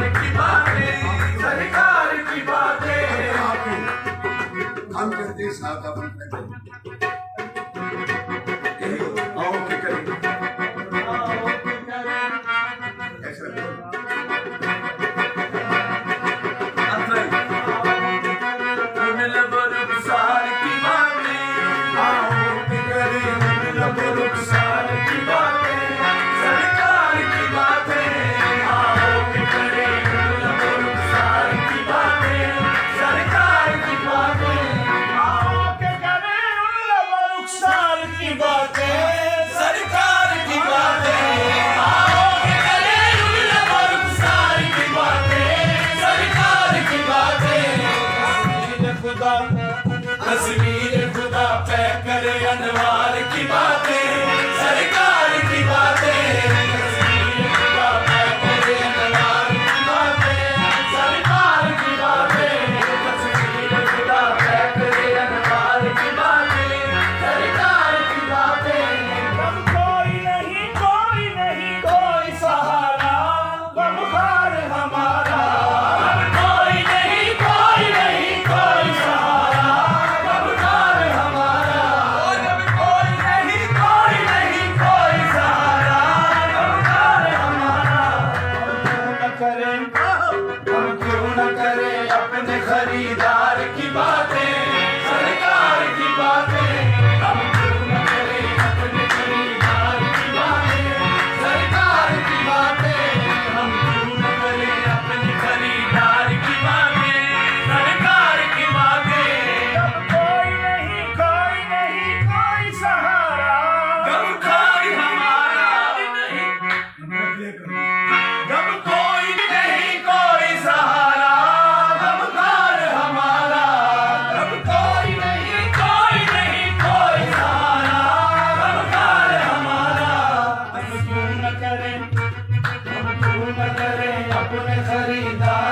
सरकार की बातें, सरकार की बातें। हम करते साथ अपन आओ के करें तस्वीर खुदा पे करे अनवार की बातें, सरकार की बातें। तस्वीर खुदा पे करे अनवार की बातें, सरकार की बातें। तस्वीर खुदा पे करे अनवार की बातें, सरकार की बातें। गम कोई नहीं कोई नहीं कोई सहारा, गमखार हमारा। गम कोई नहीं कोई नहीं कोई सहारा, गमखार हमारा। गम कोई नहीं कोई नहीं कोई सहारा, गमखार हमारा। हम क्यों न करें अपने खरीदार की बातें, सरकार की बातें। हम क्यों न करें अपने खरीदार की बातें, सरकार की बातें। हम क्यों न करें अपने खरीदार की बातें, सरकार की बातें। गम कोई नहीं कोई सहारा, गमखार हमारा नहीं, गम कोई नहीं कोई सहारा, गमखार हमारा। गम कोई नहीं कोई सहारा, गमखार हमारा। हम क्यों न करें अपने खरीदार